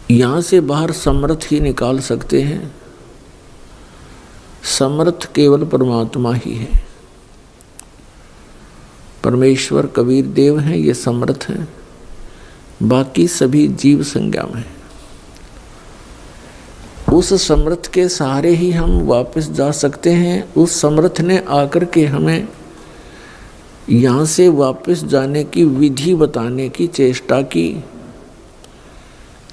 यहाँ से बाहर समर्थ ही निकाल सकते हैं। समर्थ केवल परमात्मा ही है। परमेश्वर कबीर देव हैं, ये समर्थ हैं, बाकी सभी जीव संज्ञा में। उस समर्थ के सहारे ही हम वापस जा सकते हैं। उस समर्थ ने आकर के हमें यहाँ से वापस जाने की विधि बताने की चेष्टा की,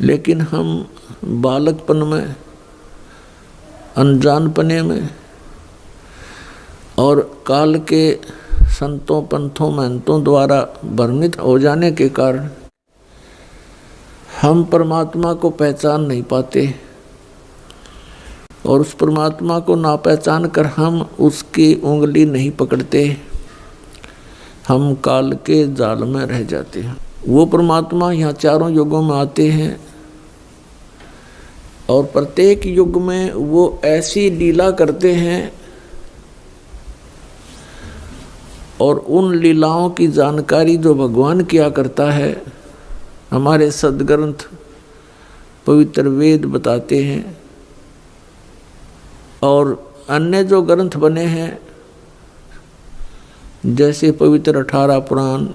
लेकिन हम बालकपन में, अनजानपने में और काल के संतों पंथों महंतों द्वारा भ्रमित हो जाने के कारण हम परमात्मा को पहचान नहीं पाते, और उस परमात्मा को ना पहचान कर हम उसकी उंगली नहीं पकड़ते। हम काल के जाल में रह जाते हैं। वो परमात्मा यहाँ चारों युगों में आते हैं और प्रत्येक युग में वो ऐसी लीला करते हैं और उन लीलाओं की जानकारी जो भगवान किया करता है हमारे सदग्रंथ पवित्र वेद बताते हैं, और अन्य जो ग्रंथ बने हैं जैसे पवित्र 18 पुराण,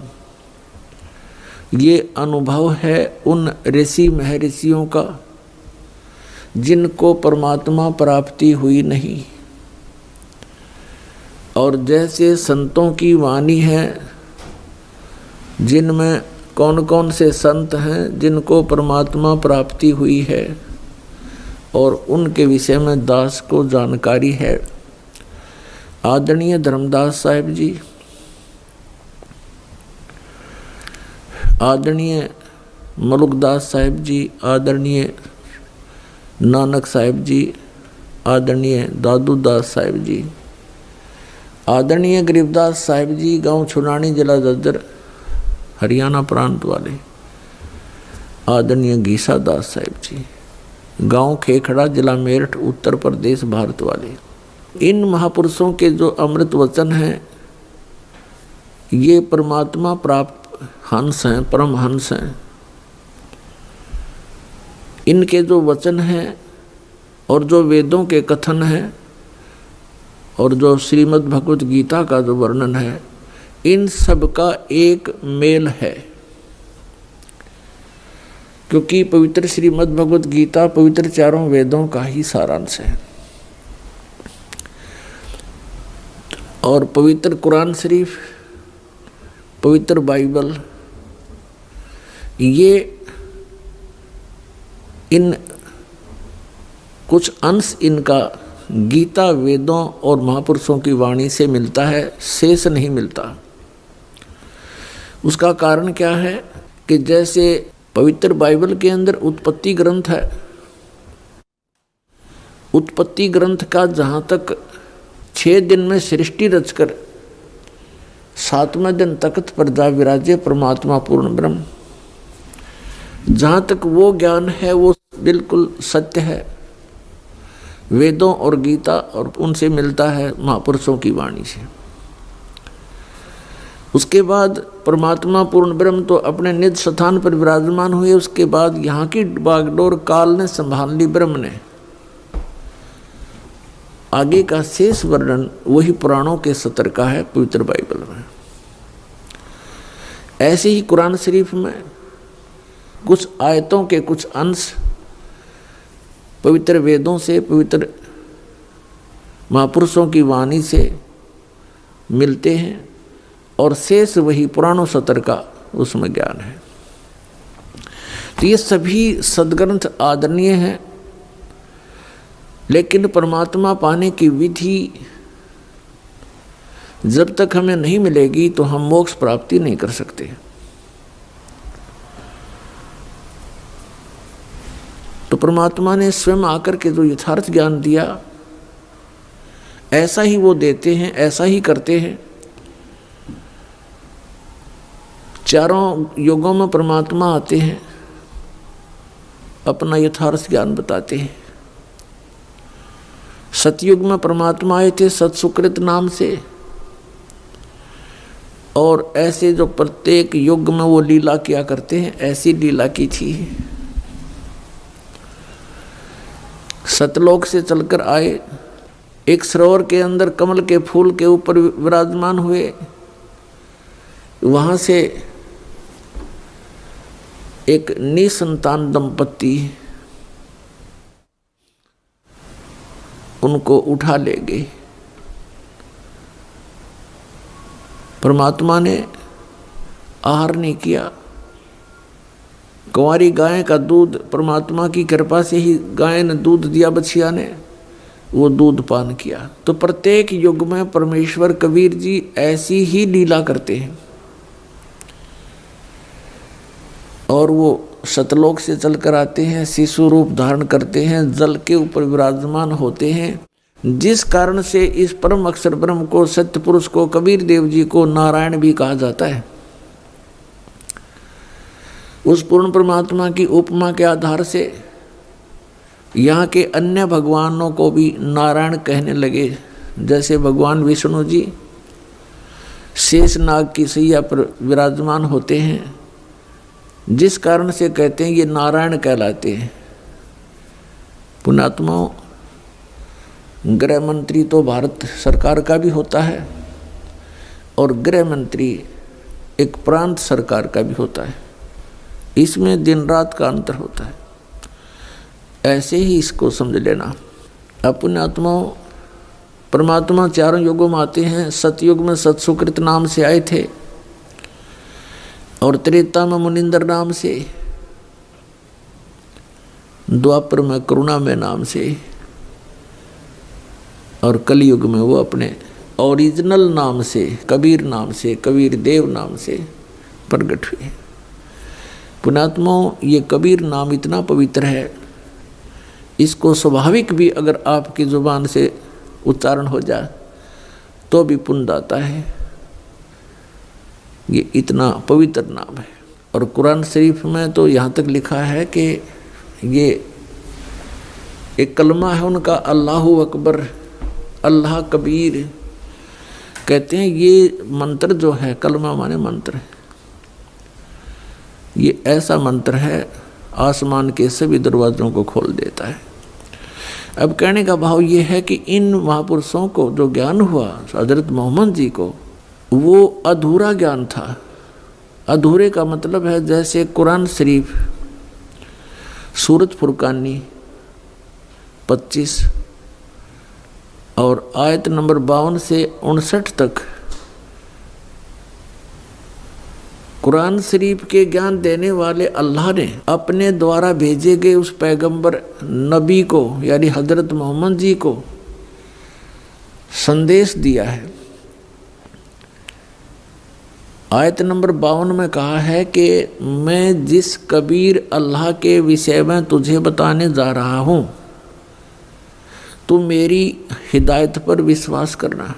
ये अनुभव है उन ऋषि महर्षियों का जिनको परमात्मा प्राप्ति हुई नहीं। और जैसे संतों की वाणी है जिनमें कौन कौन से संत हैं जिनको परमात्मा प्राप्ति हुई है और उनके विषय में दास को जानकारी है। आदरणीय धर्मदास साहिब जी, आदरणीय मलुकदास साहिब जी, आदरणीय नानक साहिब जी, आदरणीय दादू दास साहिब जी, आदरणीय गरीबदास साहिब जी, गांव छुनानी, जिला जज्जर, हरियाणा प्रांत वाले, आदरणीय गीसा दास साहिब जी, गांव खेखड़ा, जिला मेरठ, उत्तर प्रदेश, भारत वाले। इन महापुरुषों के जो अमृत वचन हैं ये परमात्मा प्राप्त हंस हैं, परम हंस हैं। इनके जो वचन हैं और जो वेदों के कथन हैं और जो श्रीमद् भगवत गीता का जो वर्णन है, इन सब का एक मेल है, क्योंकि पवित्र श्रीमद् भगवत गीता पवित्र चारों वेदों का ही सारांश है। और पवित्र कुरान शरीफ, पवित्र बाइबल, ये इन कुछ अंश इनका गीता वेदों और महापुरुषों की वाणी से मिलता है, शेष नहीं मिलता। उसका कारण क्या है कि जैसे पवित्र बाइबल के अंदर उत्पत्ति ग्रंथ है, उत्पत्ति ग्रंथ का जहाँ तक 6 दिन में सृष्टि रचकर 7वें दिन तख्त पर जा विराजे परमात्मा पूर्ण ब्रह्म, जहाँ तक वो ज्ञान है वो बिल्कुल सत्य है, वेदों और गीता और उनसे मिलता है, महापुरुषों की वाणी से। उसके बाद परमात्मा पूर्ण ब्रह्म तो अपने निज स्थान पर विराजमान हुए। उसके बाद यहाँ की बागडोर काल ने संभाल ली, ब्रह्म ने। आगे का शेष वर्णन वही पुराणों के सत्र का है पवित्र बाइबल में। ऐसे ही कुरान शरीफ में कुछ आयतों के कुछ अंश पवित्र वेदों से, पवित्र महापुरुषों की वाणी से मिलते हैं और शेष वही पुराणों सत्र का उसमें ज्ञान है। तो ये सभी सदग्रंथ आदरणीय हैं, लेकिन परमात्मा पाने की विधि जब तक हमें नहीं मिलेगी तो हम मोक्ष प्राप्ति नहीं कर सकते। तो परमात्मा ने स्वयं आकर के जो यथार्थ ज्ञान दिया ऐसा ही वो देते हैं, ऐसा ही करते हैं। चारों युगों में परमात्मा आते हैं, अपना यथार्थ ज्ञान बताते हैं। सतयुग में परमात्मा आए थे सत्सुकृत नाम से, और ऐसे जो प्रत्येक युग में वो लीला किया करते हैं, ऐसी लीला की थी। सतलोक से चलकर आए, एक सरोवर के अंदर कमल के फूल के ऊपर विराजमान हुए। वहां से एक निसंतान दंपत्ति उनको उठा ले गए। परमात्मा ने आहार नहीं किया। कुंवारी गाय का दूध, परमात्मा की कृपा से ही गाय ने दूध दिया, बछिया ने वो दूध पान किया। तो प्रत्येक युग में परमेश्वर कबीर जी ऐसी ही लीला करते हैं। और वो सतलोक से चलकर आते हैं, शिशु रूप धारण करते हैं, जल के ऊपर विराजमान होते हैं, जिस कारण से इस परम अक्षर ब्रह्म को, सत्य पुरुष को, कबीर देव जी को नारायण भी कहा जाता है। उस पूर्ण परमात्मा की उपमा के आधार से यहाँ के अन्य भगवानों को भी नारायण कहने लगे। जैसे भगवान विष्णु जी शेष नाग की सैया पर विराजमान होते हैं, जिस कारण से कहते हैं ये नारायण कहलाते हैं। पुण्यात्माओं, गृह मंत्री तो भारत सरकार का भी होता है और गृह मंत्री एक प्रांत सरकार का भी होता है। इसमें दिन रात का अंतर होता है। ऐसे ही इसको समझ लेना। अब पुण्यात्माओं, परमात्मा चारों युगों में आते हैं। सतयुग में सत्सुकृत नाम से आए थे और त्रेता में मुनिंदर नाम से, द्वापर में करुणा में नाम से, और कलयुग में वो अपने ओरिजिनल नाम से, कबीर नाम से, कबीर देव नाम से प्रकट हुए। पुण्यात्माओं, ये कबीर नाम इतना पवित्र है, इसको स्वाभाविक भी अगर आपकी जुबान से उच्चारण हो जाए तो भी पुण्य आता है। ये इतना पवित्र नाम है। और कुरान शरीफ में तो यहाँ तक लिखा है कि ये एक कलमा है उनका, अल्लाहु अकबर, अल्लाह कबीर कहते हैं। ये मंत्र जो है, कलमा माने मंत्र, ये ऐसा मंत्र है आसमान के सभी दरवाजों को खोल देता है। अब कहने का भाव ये है कि इन महापुरुषों को जो ज्ञान हुआ हजरत मोहम्मद जी को, वो अधूरा ज्ञान था। अधूरे का मतलब है जैसे कुरान शरीफ सूरत फुरकानी 25 और आयत नंबर 52 से 59 तक कुरान शरीफ के ज्ञान देने वाले अल्लाह ने अपने द्वारा भेजे गए उस पैगंबर नबी को, यानी हजरत मोहम्मद जी को संदेश दिया है। आयत नंबर 52 में कहा है कि मैं जिस कबीर अल्लाह के विषय में तुझे बताने जा रहा हूँ, तू मेरी हिदायत पर विश्वास करना।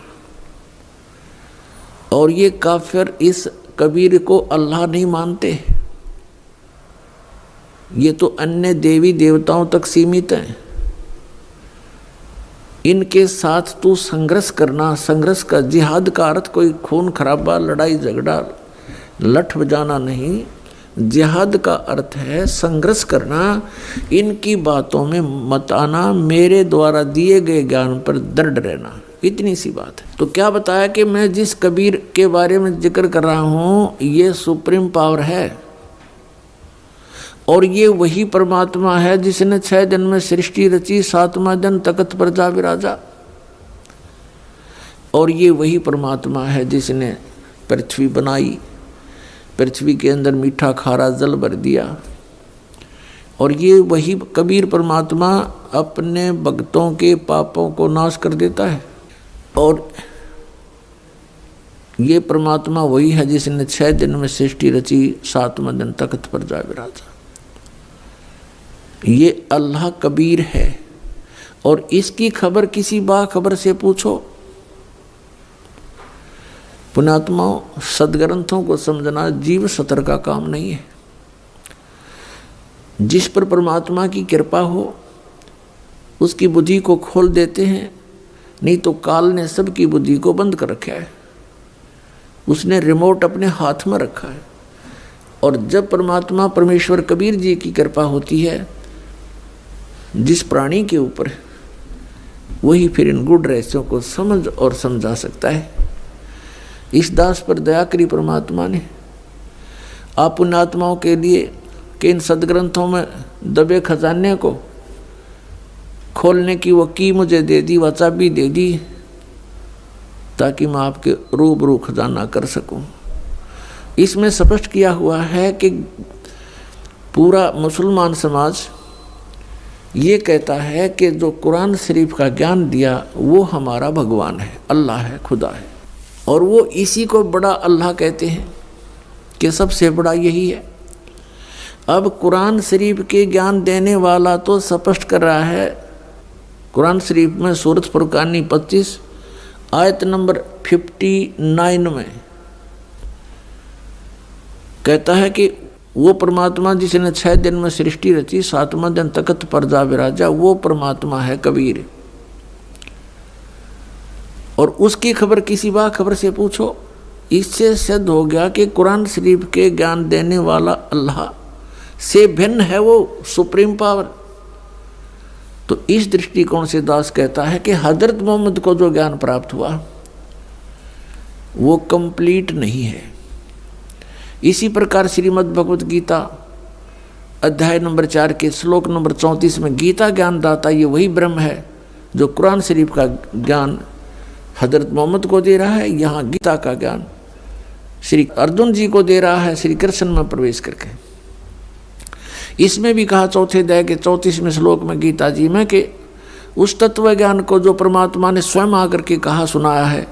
और ये काफिर इस कबीर को अल्लाह नहीं मानते, ये तो अन्य देवी देवताओं तक सीमित हैं। इनके साथ तू संघर्ष करना। संघर्ष का, जिहाद का अर्थ कोई खून खराबा, लड़ाई झगड़ा, लठ बजाना नहीं। जिहाद का अर्थ है संघर्ष करना। इनकी बातों में मत आना, मेरे द्वारा दिए गए ज्ञान पर दृढ़ रहना। इतनी सी बात है। तो क्या बताया कि मैं जिस कबीर के बारे में जिक्र कर रहा हूँ, ये सुप्रीम पावर है और ये वही परमात्मा है जिसने 6 दिन में सृष्टि रची, 7वां दिन तख्त पर जा विराजा। और ये वही परमात्मा है जिसने पृथ्वी बनाई, पृथ्वी के अंदर मीठा खारा जल भर दिया। और ये वही कबीर परमात्मा अपने भक्तों के पापों को नाश कर देता है। और ये परमात्मा वही है जिसने 6 दिन में सृष्टि रची, 7वां दिन तख्त पर जा विराजा। ये अल्लाह कबीर है। और इसकी खबर किसी बाखबर से पूछो। पुण्यात्माओं, सदग्रंथों को समझना जीव सतर का काम नहीं है। जिस पर परमात्मा की कृपा हो उसकी बुद्धि को खोल देते हैं, नहीं तो काल ने सबकी बुद्धि को बंद कर रखा है। उसने रिमोट अपने हाथ में रखा है। और जब परमात्मा परमेश्वर कबीर जी की कृपा होती है जिस प्राणी के ऊपर, वही फिर इन गुण रहस्यों को समझ और समझा सकता है। इस दास पर दया करी परमात्मा ने। आप उन आत्माओं के लिए कि इन सदग्रंथों में दबे खजाने को खोलने की वो की मुझे दे दी, वह चाबी दे दी, ताकि मैं आपके रूबरू खजाना कर सकूं। इसमें स्पष्ट किया हुआ है कि पूरा मुसलमान समाज ये कहता है कि जो कुरान शरीफ का ज्ञान दिया वो हमारा भगवान है, अल्लाह है, खुदा है, और वो इसी को बड़ा अल्लाह कहते हैं कि सबसे बड़ा यही है। अब कुरान शरीफ के ज्ञान देने वाला तो स्पष्ट कर रहा है कुरान शरीफ में सूरत फुरकानी 25 आयत नंबर 59 में कहता है कि वो परमात्मा जिसने 6 दिन में सृष्टि रची, 7वां दिन तख्त पर जा विराजा, वो परमात्मा है कबीर। और उसकी खबर किसी बाखबर से पूछो। इससे सिद्ध हो गया कि कुरान शरीफ के ज्ञान देने वाला अल्लाह से भिन्न है वो सुप्रीम पावर। तो इस दृष्टिकोण से दास कहता है कि हजरत मोहम्मद को जो ज्ञान प्राप्त हुआ वो कंप्लीट नहीं है। इसी प्रकार श्रीमद् भगवत गीता अध्याय नंबर 4 के श्लोक नंबर 34 में गीता ज्ञान दाता ये वही ब्रह्म है जो कुरान शरीफ का ज्ञान हजरत मोहम्मद को दे रहा है। यहाँ गीता का ज्ञान श्री अर्जुन जी को दे रहा है श्री कृष्ण में प्रवेश करके। इसमें भी कहा चौथे अध्याय के 34वें श्लोक में गीता जी में कि उस तत्व ज्ञान को जो परमात्मा ने स्वयं आकर के कहा सुनाया है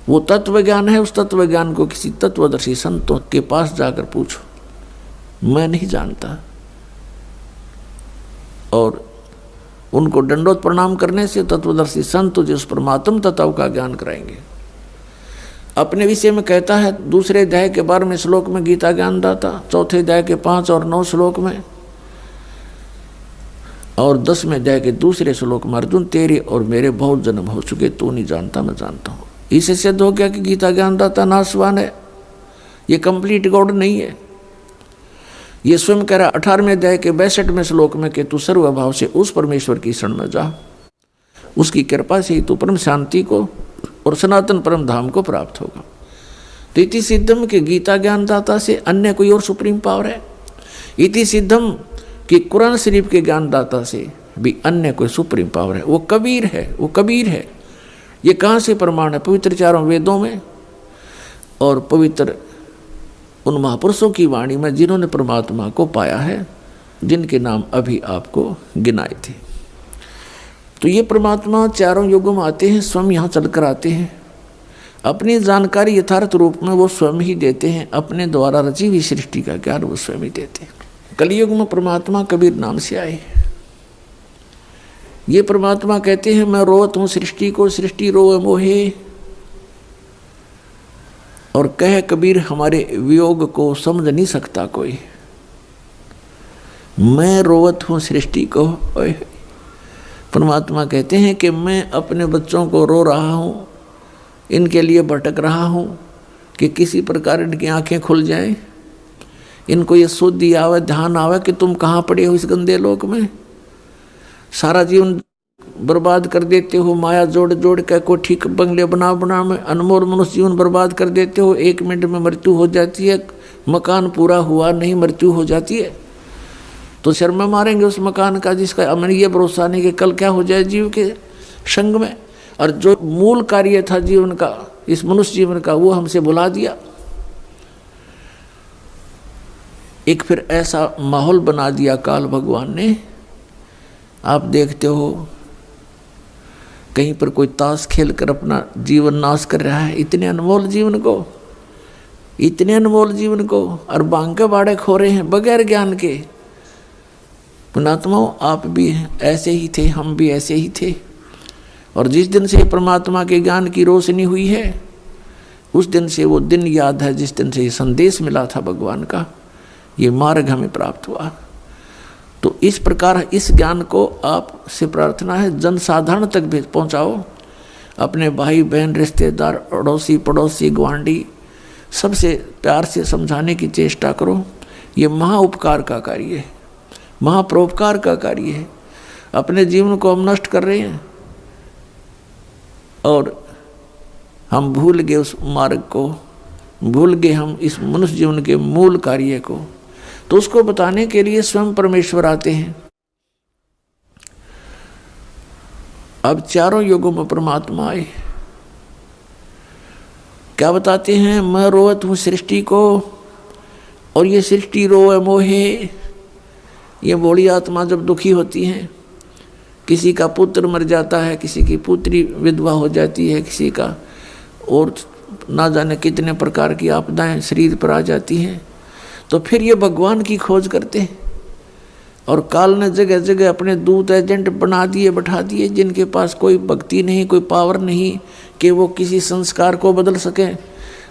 वो तत्व ज्ञान है। उस तत्व ज्ञान को किसी तत्वदर्शी संतों के पास जाकर पूछो, मैं नहीं जानता। और उनको दंडोत प्रणाम करने से तत्वदर्शी संत तुझे उस परमात्म तत्व का ज्ञान कराएंगे। अपने विषय में कहता है दूसरे अध्याय के 12वें श्लोक में गीता ज्ञान दाता, चौथे अध्याय के 5 और 9 श्लोक में, और 10वें अध्याय के दूसरे श्लोक में अर्जुन तेरे और मेरे बहुत जन्म हो चुके, तू नहीं जानता मैं जानता हूँ। इससे सिद्ध हो गया कि गीता ज्ञान दाता नाशवान है, ये कंप्लीट गॉड नहीं है। ये स्वयं कह रहा 18वें अध्याय के 62वें श्लोक में कि तू सर्वभाव से उस परमेश्वर की शरण में जा, उसकी कृपा से ही तू परम शांति को और सनातन परम धाम को प्राप्त होगा। तो इति सिद्धम कि गीता ज्ञान दाता से अन्य कोई और सुप्रीम पावर है। इति सिद्धम कि कुरान शरीफ के ज्ञान दाता से भी अन्य कोई सुप्रीम पावर है, वो कबीर है, वो कबीर है। ये कहाँ से प्रमाण है? पवित्र चारों वेदों में और पवित्र उन महापुरुषों की वाणी में जिन्होंने परमात्मा को पाया है, जिनके नाम अभी आपको गिनाए थे। तो ये परमात्मा चारों युगों में आते हैं, स्वयं यहाँ चलकर आते हैं। अपनी जानकारी यथार्थ रूप में वो स्वयं ही देते हैं, अपने द्वारा रची हुई सृष्टि का ज्ञान वो स्वयं ही देते हैं। कलयुग में परमात्मा कबीर नाम से आए। ये परमात्मा कहते हैं मैं रोवत हूँ सृष्टि को, सृष्टि रोवे मोहे। और कह कबीर हमारे वियोग को समझ नहीं सकता कोई, मैं रोवत हूँ सृष्टि को। परमात्मा कहते हैं कि मैं अपने बच्चों को रो रहा हूँ, इनके लिए भटक रहा हूँ कि किसी प्रकार इनकी आंखें खुल जाएं, इनको ये शुद्धि आवे, ध्यान आवे कि तुम कहाँ पड़े हो इस गंदे लोक में। सारा जीवन बर्बाद कर देते हो, माया जोड़ जोड़ के कोठी बंगले बना बना में अनमोल मनुष्य जीवन बर्बाद कर देते हो। 1 मिनट में मृत्यु हो जाती है, मकान पूरा हुआ नहीं मृत्यु हो जाती है, तो शर्म मारेंगे उस मकान का जिसका हमें ये भरोसा नहीं कि कल क्या हो जाए जीव के संग में। और जो मूल कार्य था जीवन का, इस मनुष्य जीवन का, वो हमसे भुला दिया। एक फिर ऐसा माहौल बना दिया काल भगवान ने। आप देखते हो कहीं पर कोई ताश खेल कर अपना जीवन नाश कर रहा है, इतने अनमोल जीवन को, इतने अनमोल जीवन को, और बांके बाड़े खो रहे हैं बगैर ज्ञान के। पुणात्माओं आप भी ऐसे ही थे, हम भी ऐसे ही थे। और जिस दिन से परमात्मा के ज्ञान की रोशनी हुई है, उस दिन से वो दिन याद है जिस दिन से ये संदेश मिला था भगवान का, ये मार्ग हमें प्राप्त हुआ। तो इस प्रकार इस ज्ञान को आपसे प्रार्थना है जनसाधारण तक भी पहुँचाओ। अपने भाई बहन, रिश्तेदार, अड़ोसी पड़ोसी, गुआंढी, सबसे प्यार से समझाने की चेष्टा करो। ये महा उपकार का कार्य है, महापरोपकार का कार्य है। अपने जीवन को हम नष्ट कर रहे हैं और हम भूल गए उस मार्ग को, भूल गए हम इस मनुष्य जीवन के मूल कार्य को। तो उसको बताने के लिए स्वयं परमेश्वर आते हैं। अब चारों युगों में परमात्मा आए, क्या बताते हैं? मैं रोवत हूँ सृष्टि को और ये सृष्टि रोए मोहे। ये भोली आत्मा जब दुखी होती है, किसी का पुत्र मर जाता है, किसी की पुत्री विधवा हो जाती है, किसी का और ना जाने कितने प्रकार की आपदाएं शरीर पर आ जाती हैं, तो फिर ये भगवान की खोज करते हैं। और काल ने जगह जगह अपने दूत एजेंट बना दिए, बैठा दिए, जिनके पास कोई भक्ति नहीं, कोई पावर नहीं कि वो किसी संस्कार को बदल सके,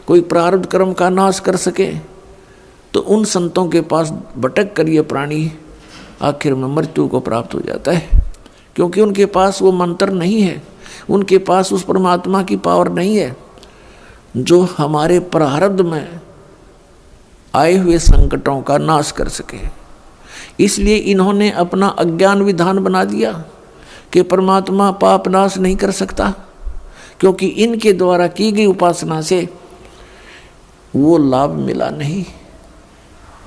कोई प्रारब्ध कर्म का नाश कर सके। तो उन संतों के पास भटक कर ये प्राणी आखिर में मृत्यु को प्राप्त हो जाता है, क्योंकि उनके पास वो मंत्र नहीं है, उनके पास उस परमात्मा की पावर नहीं है जो हमारे प्रारब्ध में आए हुए संकटों का नाश कर सके। इसलिए इन्होंने अपना अज्ञान विधान बना दिया कि परमात्मा पाप नाश नहीं कर सकता, क्योंकि इनके द्वारा की गई उपासना से वो लाभ मिला नहीं।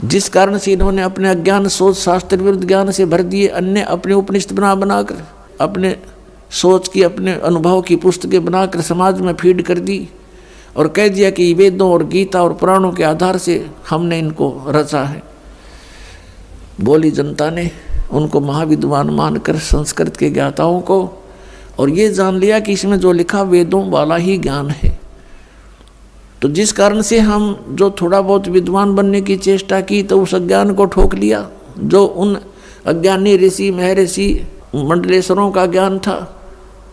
जिस कारण से इन्होंने अपने अज्ञान सोच शास्त्र विरुद्ध ज्ञान से भर दिए, अन्य अपने उपनिषद बनाकर अपने सोच की, अपने अनुभव की पुस्तकें बनाकर समाज में फीड कर दी और कह दिया कि वेदों और गीता और पुराणों के आधार से हमने इनको रचा है। बोली जनता ने उनको महाविद्वान मानकर संस्कृत के ज्ञाताओं को, और ये जान लिया कि इसमें जो लिखा वेदों वाला ही ज्ञान है। तो जिस कारण से हम जो थोड़ा बहुत विद्वान बनने की चेष्टा की तो उस अज्ञान को ठोक लिया, जो उन अज्ञानी ऋषि महर्षि मंडलेश्वरों का ज्ञान था,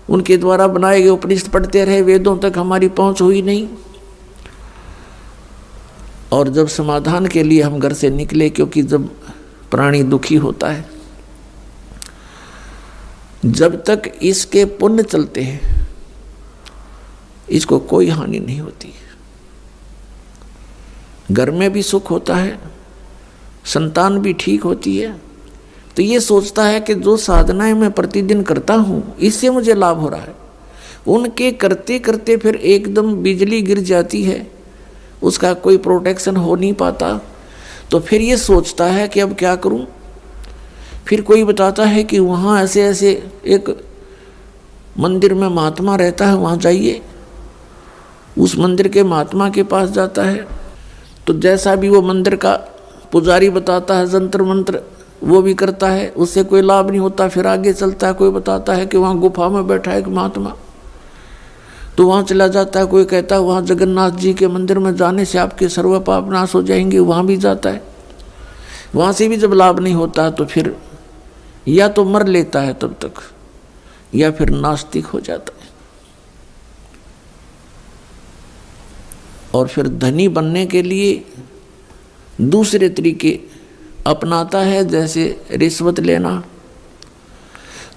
उनके द्वारा बनाए गए उपनिषद पढ़ते रहे, वेदों तक हमारी पहुंच हुई नहीं। और जब समाधान के लिए हम घर से निकले, क्योंकि जब प्राणी दुखी होता है, जब तक इसके पुण्य चलते हैं इसको कोई हानि नहीं होती। घर में भी सुख होता है, संतान भी ठीक होती है, तो ये सोचता है कि जो साधनाएं मैं प्रतिदिन करता हूँ इससे मुझे लाभ हो रहा है। उनके करते करते फिर एकदम बिजली गिर जाती है, उसका कोई प्रोटेक्शन हो नहीं पाता, तो फिर ये सोचता है कि अब क्या करूँ। फिर कोई बताता है कि वहाँ ऐसे ऐसे एक मंदिर में महात्मा रहता है, वहाँ जाइए। उस मंदिर के महात्मा के पास जाता है, तो जैसा भी वो मंदिर का पुजारी बताता है जंतर मंत्र वो भी करता है, उससे कोई लाभ नहीं होता। फिर आगे चलता है, कोई बताता है कि वहाँ गुफा में बैठा है एक महात्मा, तो वहाँ चला जाता है। कोई कहता है वहाँ जगन्नाथ जी के मंदिर में जाने से आपके सर्व पाप नाश हो जाएंगे, वहाँ भी जाता है। वहाँ से भी जब लाभ नहीं होता तो फिर या तो मर लेता है तब तक, या फिर नास्तिक हो जाता है। और फिर धनी बनने के लिए दूसरे तरीके अपनाता है, जैसे रिश्वत लेना,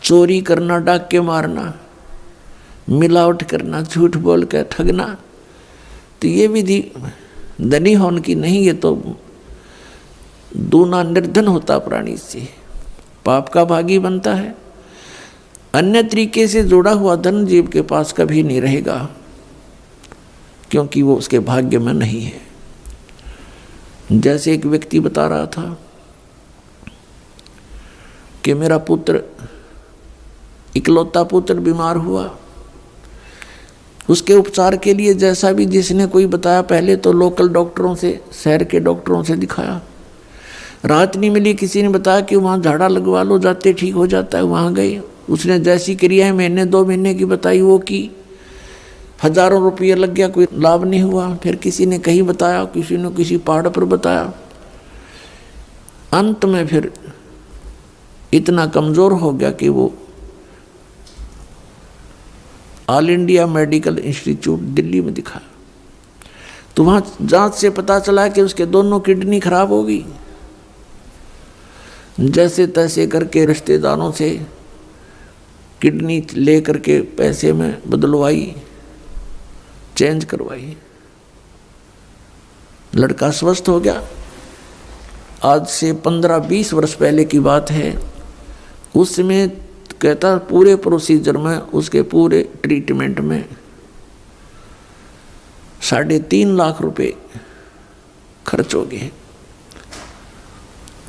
चोरी करना, डाके मारना, मिलावट करना, झूठ बोल कर ठगना। तो ये विधि धनी होने की नहीं, ये तो दूना निर्धन होता प्राणी से, पाप का भागी बनता है। अन्य तरीके से जुड़ा हुआ धन जीव के पास कभी नहीं रहेगा, क्योंकि वो उसके भाग्य में नहीं है। जैसे एक व्यक्ति बता रहा था कि मेरा पुत्र, इकलौता पुत्र बीमार हुआ, उसके उपचार के लिए जैसा भी जिसने कोई बताया, पहले तो लोकल डॉक्टरों से, शहर के डॉक्टरों से दिखाया, राहत नहीं मिली। किसी ने बताया कि वहाँ झाड़ा लगवा लो, जाते ठीक हो जाता है, वहाँ गए। उसने जैसी क्रियाएं महीने 2 महीने की बताई वो की, हजारों रुपये लग गया, कोई लाभ नहीं हुआ। फिर किसी ने कहीं बताया, किसी ने किसी पहाड़ पर बताया। अंत में फिर इतना कमज़ोर हो गया कि वो all India medical institute Delhi में दिखाया, तो वहाँ जांच से पता चला कि उसके दोनों किडनी खराब हो गई। जैसे तैसे करके रिश्तेदारों से किडनी ले करके पैसे में बदलवाई, चेंज करवाई, लड़का स्वस्थ हो गया। आज से 15-20 वर्ष पहले की बात है। उसमें कहता पूरे प्रोसीजर में, उसके पूरे ट्रीटमेंट में 3.5 लाख रुपए खर्च हो गए।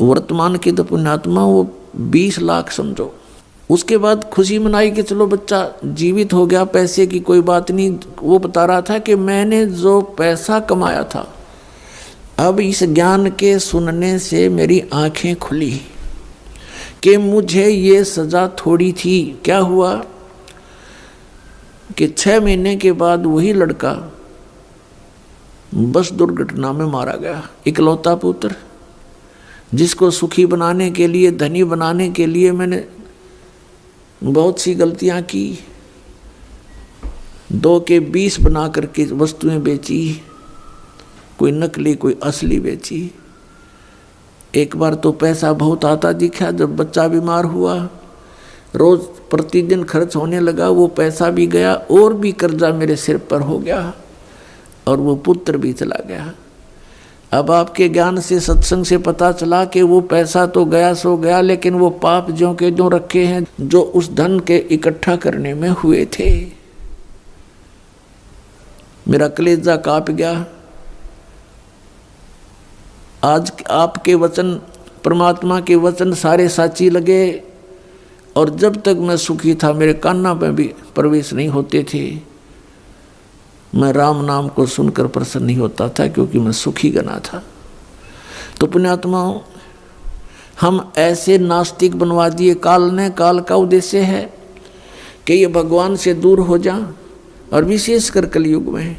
वर्तमान की तो पुण्यात्मा वो 20 लाख समझो। उसके बाद खुशी मनाई कि चलो बच्चा जीवित हो गया, पैसे की कोई बात नहीं। वो बता रहा था कि मैंने जो पैसा कमाया था, अब इस ज्ञान के सुनने से मेरी आंखें खुली कि मुझे ये सजा थोड़ी थी। क्या हुआ कि 6 महीने के बाद वही लड़का बस दुर्घटना में मारा गया। इकलौता पुत्र, जिसको सुखी बनाने के लिए, धनी बनाने के लिए मैंने बहुत सी गलतियां की, 2 के 20 बना करके वस्तुएं बेची, कोई नकली कोई असली बेची। एक बार तो पैसा बहुत आता दिखा, जब बच्चा बीमार हुआ, रोज प्रतिदिन खर्च होने लगा, वो पैसा भी गया और भी कर्जा मेरे सिर पर हो गया और वो पुत्र भी चला गया। अब आपके ज्ञान से, सत्संग से पता चला कि वो पैसा तो गया सो गया, लेकिन वो पाप ज्यों के ज्यों रखे हैं जो उस धन के इकट्ठा करने में हुए थे। मेरा कलेजा कांप गया। आज आपके वचन, परमात्मा के वचन सारे साची लगे, और जब तक मैं सुखी था मेरे कान्ना में भी प्रवेश नहीं होते थे। मैं राम नाम को सुनकर प्रसन्न नहीं होता था, क्योंकि मैं सुखी गना था। तो पुण्यात्माओं, हम ऐसे नास्तिक बनवा दिए काल ने। काल का उद्देश्य है कि ये भगवान से दूर हो जा, और विशेषकर कलयुग में,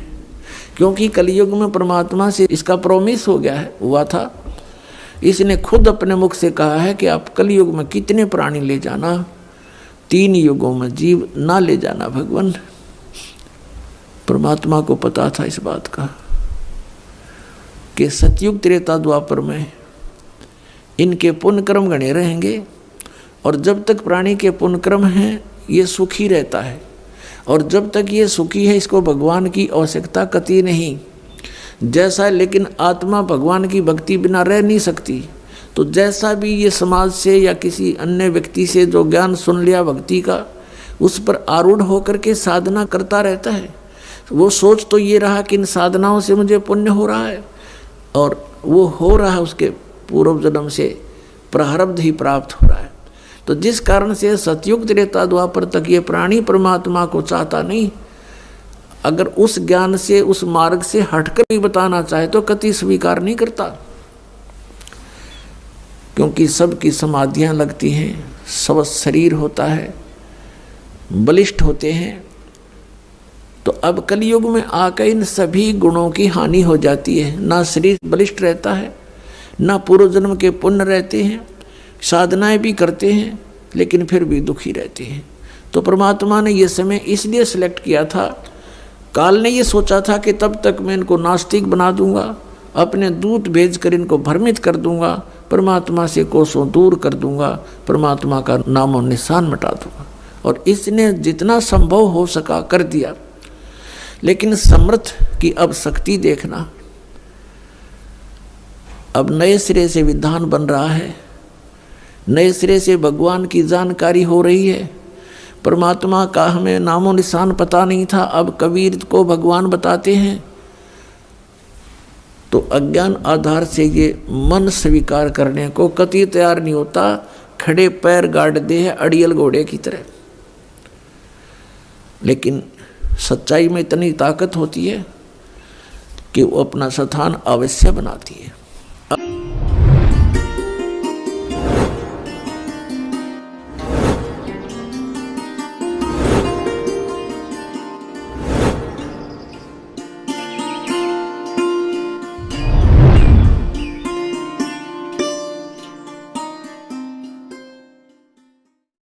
क्योंकि कलयुग में परमात्मा से इसका प्रॉमिस हो गया है, हुआ था। इसने खुद अपने मुख से कहा है कि आप कलयुग में कितने प्राणी ले जाना, 3 युगों में जीव ना ले जाना भगवान। परमात्मा को पता था इस बात का कि सतयुग त्रेता द्वापर में इनके पुण्य कर्म गणे रहेंगे, और जब तक प्राणी के पुण्य कर्म हैं ये सुखी रहता है, और जब तक ये सुखी है इसको भगवान की आवश्यकता कतई नहीं। जैसा, लेकिन आत्मा भगवान की भक्ति बिना रह नहीं सकती। तो जैसा भी ये समाज से या किसी अन्य व्यक्ति से जो ज्ञान सुन लिया भक्ति का, उस पर आरूढ़ होकर के साधना करता रहता है। वो सोच तो ये रहा कि इन साधनाओं से मुझे पुण्य हो रहा है, और वो हो रहा है उसके पूर्व जन्म से प्रारब्ध ही प्राप्त हो रहा है। तो जिस कारण से सतयुग त्रेता द्वापर तक ये प्राणी परमात्मा को चाहता नहीं, अगर उस ज्ञान से, उस मार्ग से हटकर भी बताना चाहे तो कति स्वीकार नहीं करता, क्योंकि सबकी समाधियां लगती हैं, सब शरीर होता है, बलिष्ठ होते हैं। तो अब कलयुग में आकर इन सभी गुणों की हानि हो जाती है। ना शरीर बलिष्ठ रहता है, ना पूर्व जन्म के पुण्य रहते हैं, साधनाएं भी करते हैं लेकिन फिर भी दुखी रहते हैं। तो परमात्मा ने ये समय इसलिए सिलेक्ट किया था। काल ने ये सोचा था कि तब तक मैं इनको नास्तिक बना दूंगा, अपने दूत भेजकर इनको भ्रमित कर दूंगा, परमात्मा से कोसों दूर कर दूंगा, परमात्मा का नामो निशान मिटा दूंगा। और इसने जितना संभव हो सका कर दिया। लेकिन समर्थ की अब शक्ति देखना, अब नए सिरे से विधान बन रहा है, नए सिरे से भगवान की जानकारी हो रही है। परमात्मा का हमें नामो निशान पता नहीं था, अब कबीर को भगवान बताते हैं। तो अज्ञान आधार से ये मन स्वीकार करने को कतई तैयार नहीं होता, खड़े पैर गाड़ दे है अड़ियल घोड़े की तरह। लेकिन सच्चाई में इतनी ताकत होती है कि वो अपना स्थान अवश्य बनाती है।